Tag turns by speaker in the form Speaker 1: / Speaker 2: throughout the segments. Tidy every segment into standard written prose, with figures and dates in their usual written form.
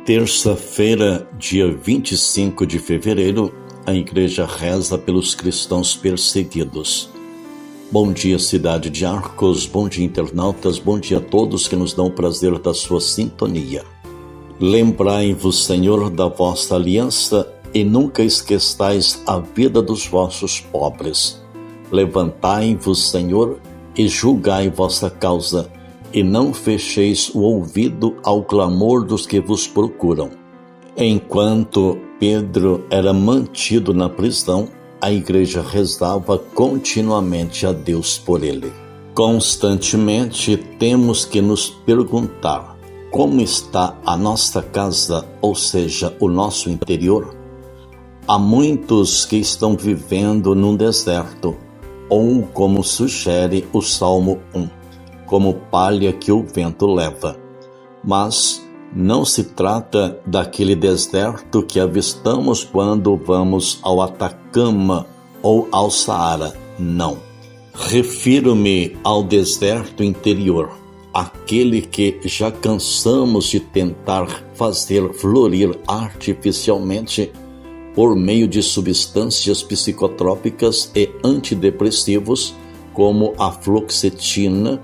Speaker 1: Terça-feira, dia 25 de fevereiro, a Igreja reza pelos cristãos perseguidos. Bom dia, cidade de Arcos, bom dia, internautas, bom dia a todos que nos dão o prazer da sua sintonia. Lembrai-vos, Senhor, da vossa aliança e nunca esqueçais a vida dos vossos pobres. Levantai-vos, Senhor, e julgai vossa causa, e não fecheis o ouvido ao clamor dos que vos procuram. Enquanto Pedro era mantido na prisão, a igreja rezava continuamente a Deus por ele. Constantemente temos que nos perguntar como está a nossa casa, ou seja, o nosso interior. Há muitos que estão vivendo num deserto, ou como sugere o Salmo 1. Como palha que o vento leva. Mas não se trata daquele deserto que avistamos quando vamos ao Atacama ou ao Saara, não. Refiro-me ao deserto interior, aquele que já cansamos de tentar fazer florir artificialmente por meio de substâncias psicotrópicas e antidepressivos como a fluoxetina,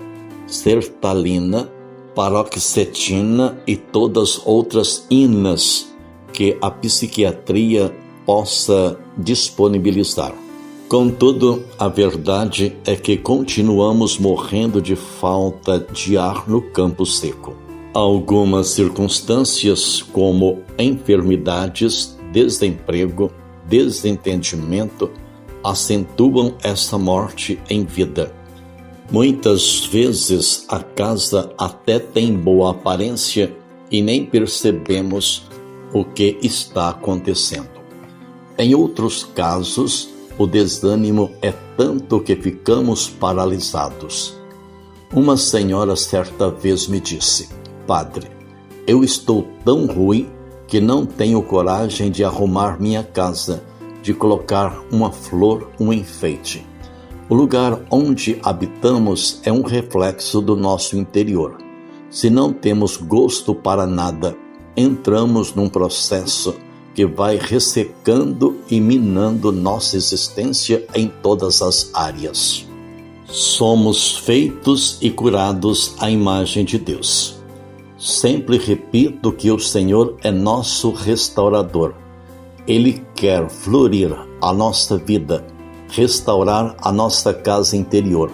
Speaker 1: sertalina, paroxetina e todas outras inas que a psiquiatria possa disponibilizar. Contudo, a verdade é que continuamos morrendo de falta de ar no campo seco. Algumas circunstâncias, como enfermidades, desemprego, desentendimento, acentuam essa morte em vida. Muitas vezes a casa até tem boa aparência e nem percebemos o que está acontecendo. Em outros casos, o desânimo é tanto que ficamos paralisados. Uma senhora certa vez me disse: "Padre, eu estou tão ruim que não tenho coragem de arrumar minha casa, de colocar uma flor, um enfeite." O lugar onde habitamos é um reflexo do nosso interior. Se não temos gosto para nada, entramos num processo que vai ressecando e minando nossa existência em todas as áreas. Somos feitos e curados à imagem de Deus. Sempre repito que o Senhor é nosso restaurador. Ele quer florir a nossa vida, restaurar a nossa casa interior,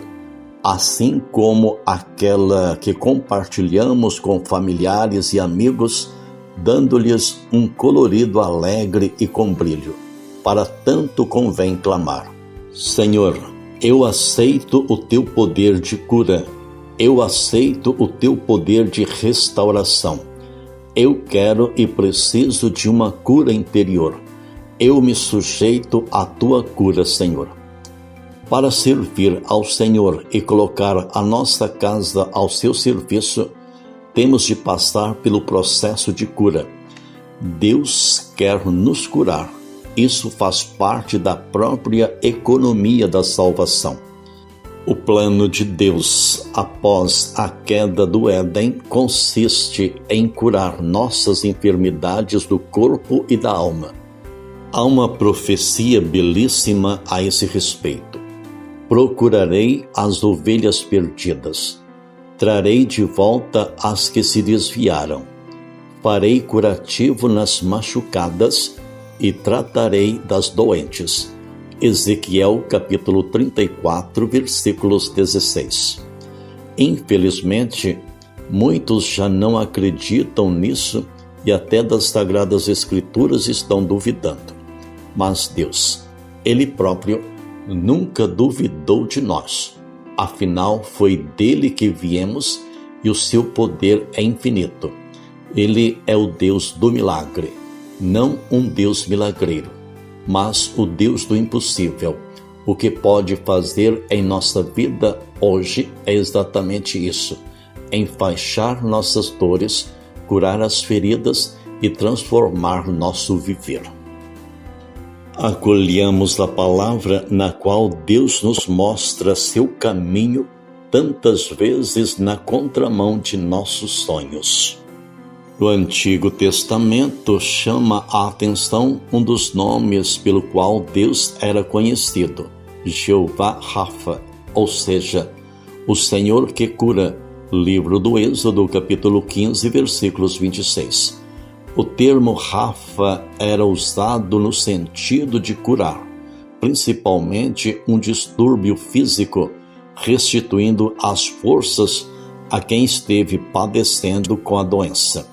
Speaker 1: assim como aquela que compartilhamos com familiares e amigos, dando-lhes um colorido alegre e com brilho. Para tanto convém clamar: Senhor, eu aceito o teu poder de cura, eu aceito o teu poder de restauração. Eu quero e preciso de uma cura interior. Eu me sujeito à tua cura, Senhor. Para servir ao Senhor e colocar a nossa casa ao seu serviço, temos de passar pelo processo de cura. Deus quer nos curar. Isso faz parte da própria economia da salvação. O plano de Deus após a queda do Éden consiste em curar nossas enfermidades do corpo e da alma. Há uma profecia belíssima a esse respeito. Procurarei as ovelhas perdidas. Trarei de volta as que se desviaram. Farei curativo nas machucadas e tratarei das doentes. Ezequiel capítulo 34, versículos 16. Infelizmente, muitos já não acreditam nisso e até das Sagradas Escrituras estão duvidando. Mas Deus, Ele próprio, nunca duvidou de nós. Afinal, foi dele que viemos e o seu poder é infinito. Ele é o Deus do milagre, não um Deus milagreiro, mas o Deus do impossível. O que pode fazer em nossa vida hoje é exatamente isso: enfaixar nossas dores, curar as feridas e transformar nosso viver. Acolhamos a palavra na qual Deus nos mostra seu caminho, tantas vezes na contramão de nossos sonhos. No Antigo Testamento, chama a atenção um dos nomes pelo qual Deus era conhecido, Jeová Rafa, ou seja, o Senhor que cura. Livro do Êxodo, capítulo 15, versículos 26. O termo Rafa era usado no sentido de curar, principalmente um distúrbio físico, restituindo as forças a quem esteve padecendo com a doença.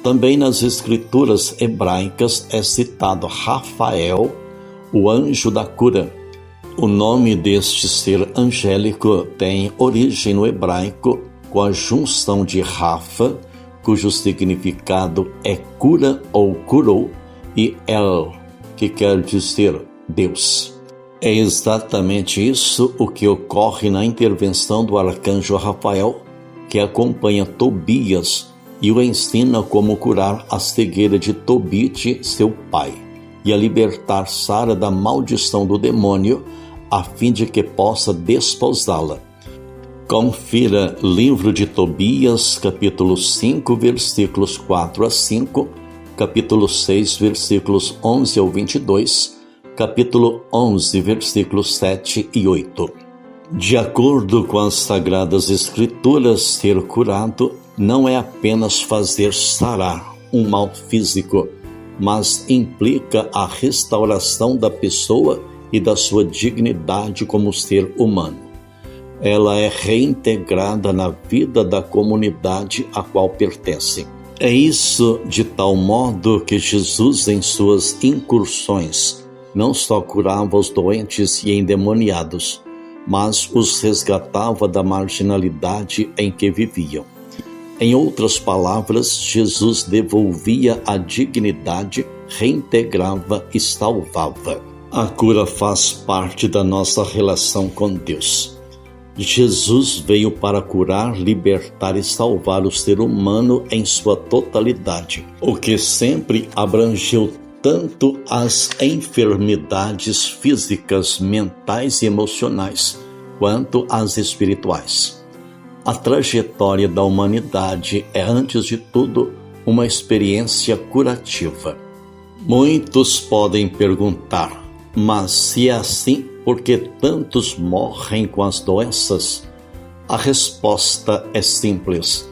Speaker 1: Também nas escrituras hebraicas é citado Rafael, o anjo da cura. O nome deste ser angélico tem origem no hebraico com a junção de Rafa, cujo significado é cura ou curou, e El, que quer dizer Deus. É exatamente isso o que ocorre na intervenção do arcanjo Rafael, que acompanha Tobias e o ensina como curar a cegueira de Tobite, seu pai, e a libertar Sara da maldição do demônio, a fim de que possa desposá-la. Confira livro de Tobias, capítulo 5, versículos 4 a 5, capítulo 6, versículos 11 ao 22, capítulo 11, versículos 7 e 8. De acordo com as Sagradas Escrituras, ser curado não é apenas fazer sarar um mal físico, mas implica a restauração da pessoa e da sua dignidade como ser humano. Ela é reintegrada na vida da comunidade a qual pertence. É isso de tal modo que Jesus, em suas incursões, não só curava os doentes e endemoniados, mas os resgatava da marginalidade em que viviam. Em outras palavras, Jesus devolvia a dignidade, reintegrava e salvava. A cura faz parte da nossa relação com Deus. Jesus veio para curar, libertar e salvar o ser humano em sua totalidade, o que sempre abrangeu tanto as enfermidades físicas, mentais e emocionais, quanto as espirituais. A trajetória da humanidade é, antes de tudo, uma experiência curativa. Muitos podem perguntar, mas se é assim, por que tantos morrem com as doenças? A resposta é simples.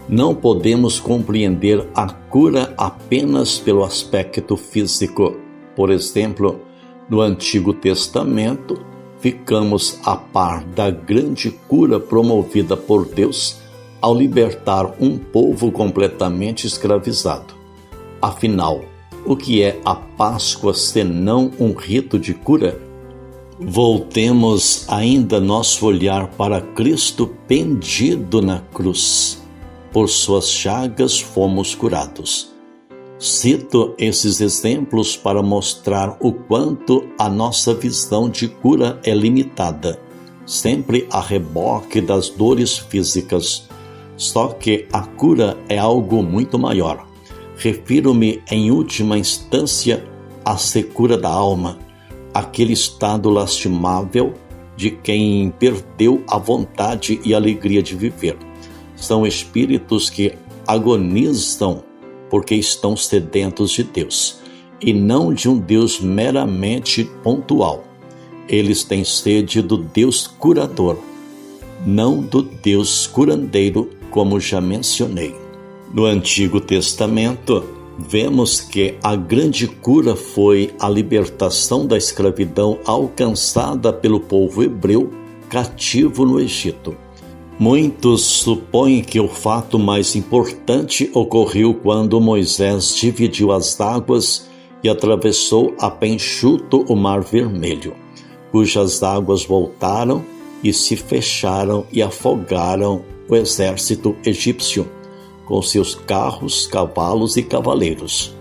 Speaker 1: Não podemos compreender a cura apenas pelo aspecto físico. Por exemplo, no Antigo Testamento, ficamos a par da grande cura promovida por Deus ao libertar um povo completamente escravizado. Afinal, o que é a Páscoa senão um rito de cura? Voltemos ainda nosso olhar para Cristo pendido na cruz. Por suas chagas fomos curados. Cito esses exemplos para mostrar o quanto a nossa visão de cura é limitada, sempre a reboque das dores físicas. Só que a cura é algo muito maior. Refiro-me, em última instância, à secura da alma, aquele estado lastimável de quem perdeu a vontade e a alegria de viver. São espíritos que agonizam porque estão sedentos de Deus, e não de um Deus meramente pontual. Eles têm sede do Deus curador, não do Deus curandeiro, como já mencionei. No Antigo Testamento, vemos que a grande cura foi a libertação da escravidão alcançada pelo povo hebreu cativo no Egito. Muitos supõem que o fato mais importante ocorreu quando Moisés dividiu as águas e atravessou a pé enxuto o Mar Vermelho, cujas águas voltaram e se fecharam e afogaram o exército egípcio, com seus carros, cavalos e cavaleiros.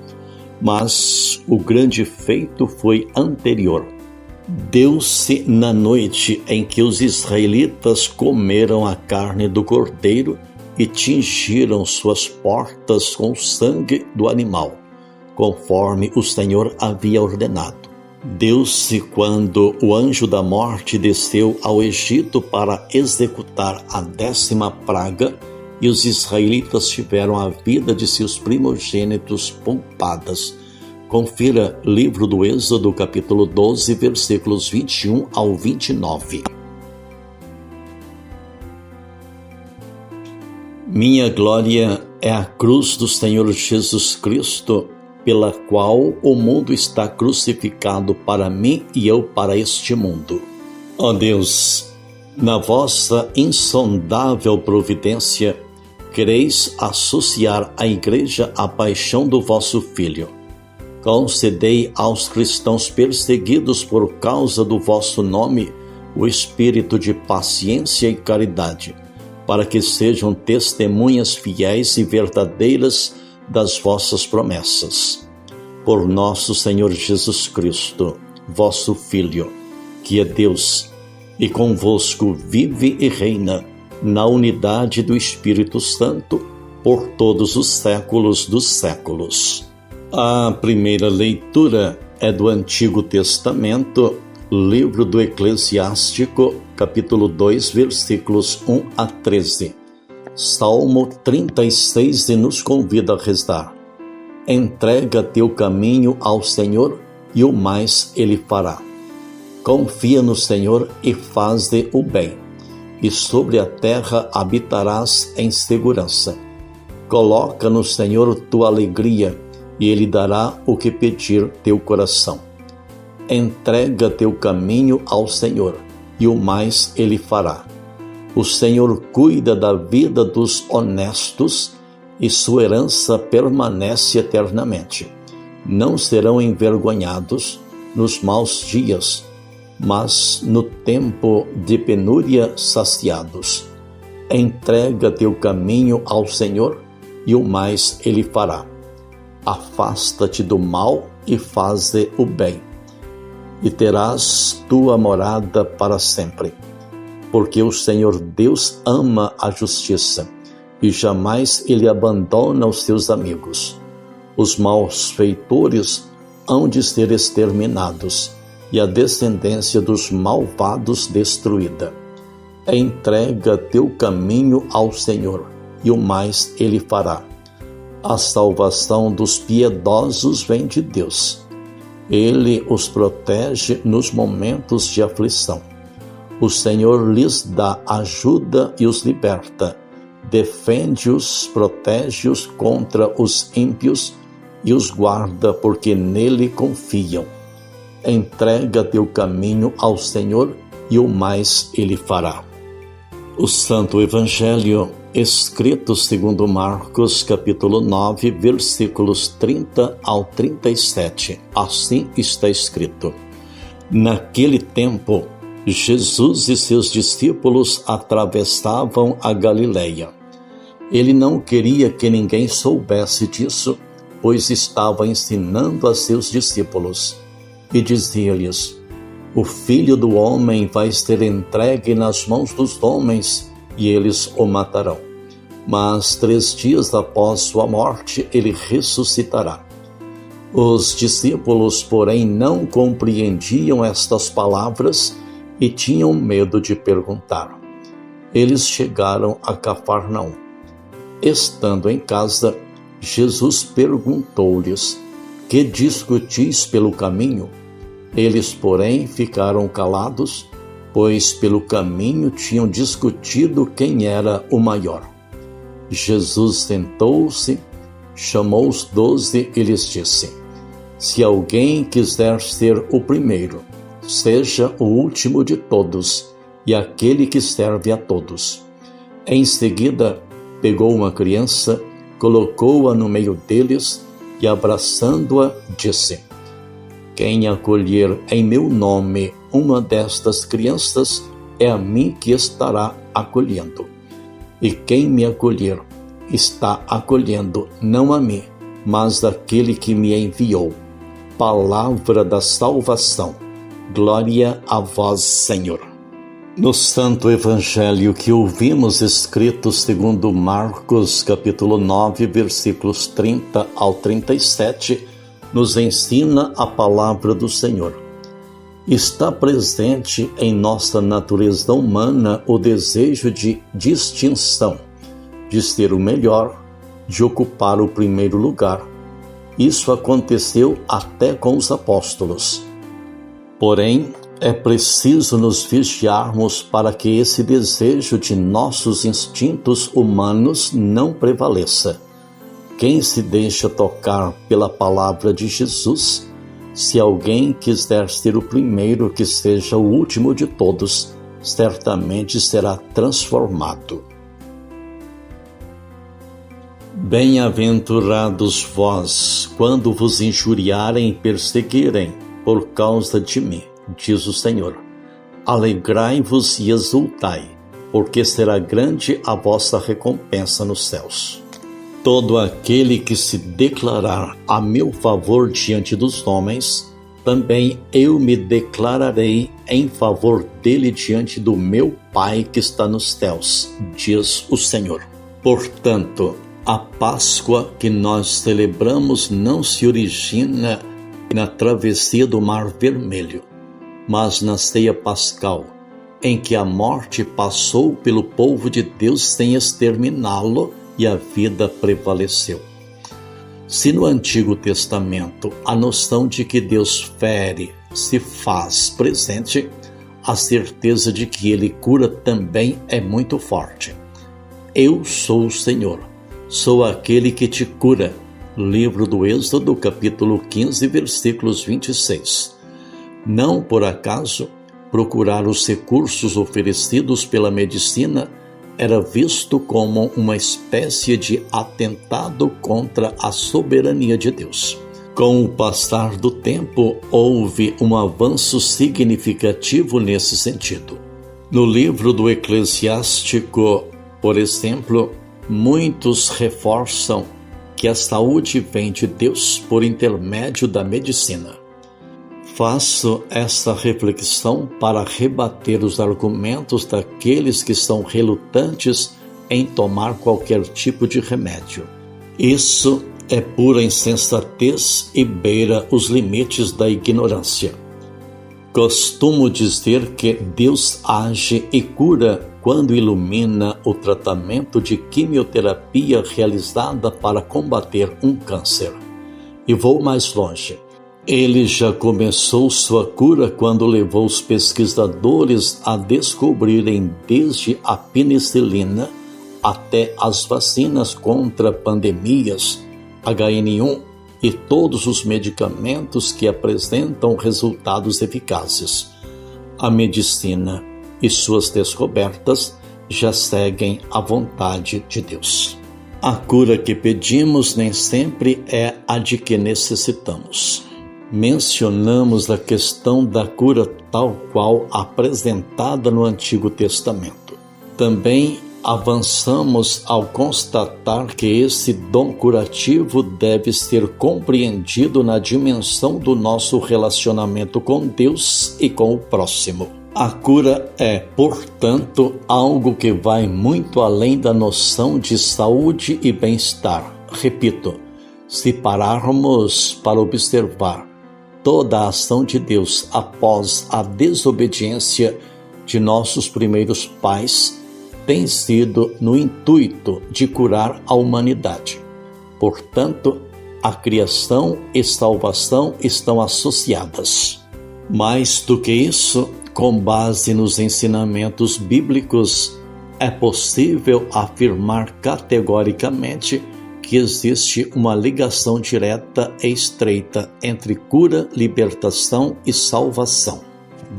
Speaker 1: Mas o grande feito foi anterior. Deu-se na noite em que os israelitas comeram a carne do cordeiro e tingiram suas portas com o sangue do animal, conforme o Senhor havia ordenado. Deu-se quando o anjo da morte desceu ao Egito para executar a 10ª praga e os israelitas tiveram a vida de seus primogênitos poupadas. Confira livro do Êxodo, capítulo 12, versículos 21 ao 29. Minha glória é a cruz do Senhor Jesus Cristo, pela qual o mundo está crucificado para mim e eu para este mundo. Ó Deus, na vossa insondável providência, quereis associar à Igreja à paixão do vosso Filho. Concedei aos cristãos perseguidos por causa do vosso nome o espírito de paciência e caridade, para que sejam testemunhas fiéis e verdadeiras das vossas promessas. Por nosso Senhor Jesus Cristo, vosso Filho, que é Deus, e convosco vive e reina na unidade do Espírito Santo, por todos os séculos dos séculos. A primeira leitura é do Antigo Testamento, livro do Eclesiástico, capítulo 2, versículos 1 a 13. Salmo 36 nos convida a rezar. Entrega teu caminho ao Senhor e o mais Ele fará. Confia no Senhor e faze o bem, e sobre a terra habitarás em segurança. Coloca no Senhor tua alegria, e Ele dará o que pedir teu coração. Entrega teu caminho ao Senhor, e o mais Ele fará. O Senhor cuida da vida dos honestos, e sua herança permanece eternamente. Não serão envergonhados nos maus dias, mas no tempo de penúria saciados. Entrega teu caminho ao Senhor, e o mais Ele fará. Afasta-te do mal e faze o bem, e terás tua morada para sempre. Porque o Senhor Deus ama a justiça, e jamais Ele abandona os seus amigos. Os malfeitores hão de ser exterminados, e a descendência dos malvados destruída. Entrega teu caminho ao Senhor, e o mais Ele fará. A salvação dos piedosos vem de Deus. Ele os protege nos momentos de aflição. O Senhor lhes dá ajuda e os liberta. Defende-os, protege-os contra os ímpios e os guarda porque nele confiam. Entrega teu caminho ao Senhor e o mais Ele fará. O Santo Evangelho, escrito segundo Marcos, capítulo 9, versículos 30 ao 37. Assim está escrito. Naquele tempo, Jesus e seus discípulos atravessavam a Galileia. Ele não queria que ninguém soubesse disso, pois estava ensinando a seus discípulos. E dizia-lhes: o Filho do Homem vai ser entregue nas mãos dos homens, e eles o matarão. Mas 3 dias após sua morte, ele ressuscitará. Os discípulos, porém, não compreendiam estas palavras e tinham medo de perguntar. Eles chegaram a Cafarnaum. Estando em casa, Jesus perguntou-lhes: que discutis pelo caminho? Eles, porém, ficaram calados, pois pelo caminho tinham discutido quem era o maior. Jesus sentou-se, chamou os 12 e lhes disse: se alguém quiser ser o primeiro, seja o último de todos e aquele que serve a todos. Em seguida, pegou uma criança, colocou-a no meio deles e, abraçando-a, disse: quem acolher em meu nome uma destas crianças, é a mim que estará acolhendo. E quem me acolher, está acolhendo não a mim, mas aquele que me enviou. Palavra da salvação. Glória a vós, Senhor. No Santo Evangelho que ouvimos, escrito segundo Marcos, capítulo 9, versículos 30 ao 37, nos ensina a palavra do Senhor. Está presente em nossa natureza humana o desejo de distinção. de ser o melhor, de ocupar o primeiro lugar. Isso aconteceu até com os apóstolos. Porém, é preciso nos vigiarmos para que esse desejo de nossos instintos humanos não prevaleça. Quem se deixa tocar pela palavra de Jesus, se alguém quiser ser o primeiro, que seja o último de todos, certamente será transformado. Bem-aventurados vós, quando vos injuriarem e perseguirem por causa de mim, diz o Senhor. Alegrai-vos e exultai, porque será grande a vossa recompensa nos céus. Todo aquele que se declarar a meu favor diante dos homens, também eu me declararei em favor dele diante do meu Pai que está nos céus, diz o Senhor. Portanto, a Páscoa que nós celebramos não se origina na travessia do Mar Vermelho, mas na ceia pascal, em que a morte passou pelo povo de Deus sem exterminá-lo e a vida prevaleceu. Se no Antigo Testamento a noção de que Deus fere se faz presente, a certeza de que Ele cura também é muito forte. Eu sou o Senhor, sou aquele que te cura. Livro do Êxodo, capítulo 15, versículos 26. Não por acaso, procurar os recursos oferecidos pela medicina era visto como uma espécie de atentado contra a soberania de Deus. Com o passar do tempo, houve um avanço significativo nesse sentido. No livro do Eclesiástico, por exemplo, muitos reforçam que a saúde vem de Deus por intermédio da medicina. Faço essa reflexão para rebater os argumentos daqueles que são relutantes em tomar qualquer tipo de remédio. Isso é pura insensatez e beira os limites da ignorância. Costumo dizer que Deus age e cura quando ilumina o tratamento de quimioterapia realizada para combater um câncer. E vou mais longe. Ele já começou sua cura quando levou os pesquisadores a descobrirem desde a penicilina até as vacinas contra pandemias, HN1 e todos os medicamentos que apresentam resultados eficazes. A medicina e suas descobertas já seguem a vontade de Deus. A cura que pedimos nem sempre é a de que necessitamos. Mencionamos a questão da cura tal qual apresentada no Antigo Testamento. Também avançamos ao constatar que esse dom curativo deve ser compreendido na dimensão do nosso relacionamento com Deus e com o próximo. A cura é, portanto, algo que vai muito além da noção de saúde e bem-estar. Repito, se pararmos para observar toda a ação de Deus após a desobediência de nossos primeiros pais, tem sido no intuito de curar a humanidade. Portanto, a criação e salvação estão associadas. Mais do que isso, com base nos ensinamentos bíblicos, é possível afirmar categoricamente que existe uma ligação direta e estreita entre cura, libertação e salvação.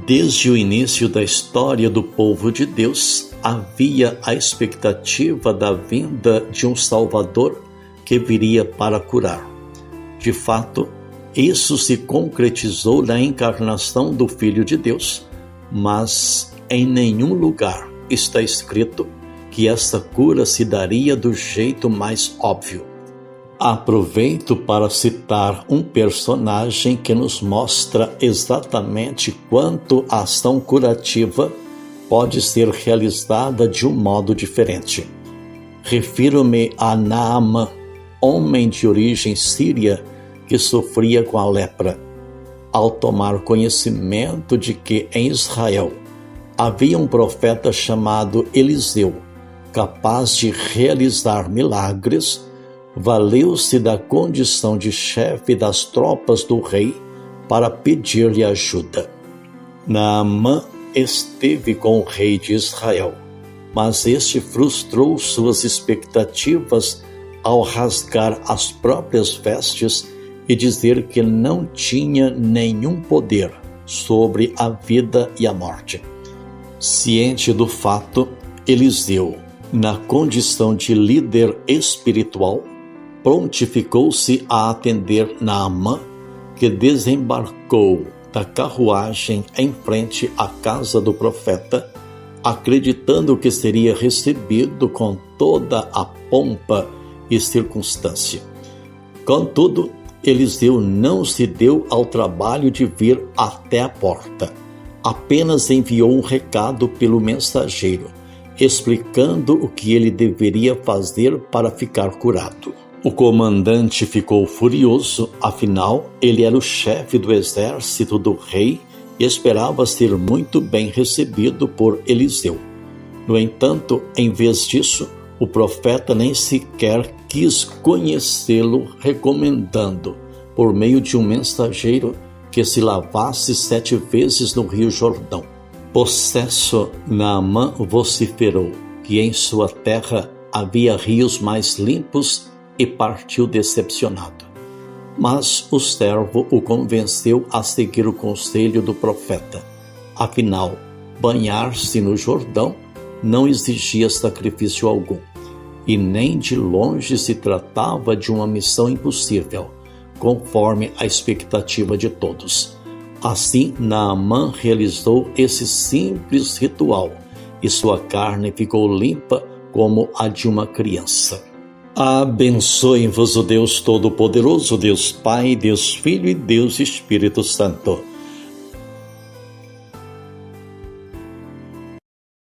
Speaker 1: Desde o início da história do povo de Deus, havia a expectativa da vinda de um Salvador que viria para curar. De fato, isso se concretizou na encarnação do Filho de Deus, mas em nenhum lugar está escrito que essa cura se daria do jeito mais óbvio. Aproveito para citar um personagem que nos mostra exatamente quanto a ação curativa pode ser realizada de um modo diferente. Refiro-me a Naamã, homem de origem síria que sofria com a lepra. Ao tomar conhecimento de que em Israel havia um profeta chamado Eliseu, capaz de realizar milagres, valeu-se da condição de chefe das tropas do rei para pedir-lhe ajuda. Naamã esteve com o rei de Israel, mas este frustrou suas expectativas ao rasgar as próprias vestes e dizer que não tinha nenhum poder sobre a vida e a morte. Ciente do fato, Eliseu, na condição de líder espiritual, prontificou-se a atender Naamã, que desembarcou da carruagem em frente à casa do profeta, acreditando que seria recebido com toda a pompa e circunstância. Contudo, Eliseu não se deu ao trabalho de vir até a porta. Apenas enviou um recado pelo mensageiro, explicando o que ele deveria fazer para ficar curado. O comandante ficou furioso, afinal, ele era o chefe do exército do rei e esperava ser muito bem recebido por Eliseu. No entanto, em vez disso, o profeta nem sequer quis conhecê-lo, recomendando, por meio de um mensageiro, que se lavasse 7 vezes no rio Jordão. Possesso, Naamã vociferou que em sua terra havia rios mais limpos e partiu decepcionado. Mas o servo o convenceu a seguir o conselho do profeta. Afinal, banhar-se no Jordão não exigia sacrifício algum, e nem de longe se tratava de uma missão impossível, conforme a expectativa de todos. Assim, Naamã realizou esse simples ritual, e sua carne ficou limpa como a de uma criança. Abençoe-vos o Deus Todo-Poderoso, Deus Pai, Deus Filho e Deus Espírito Santo.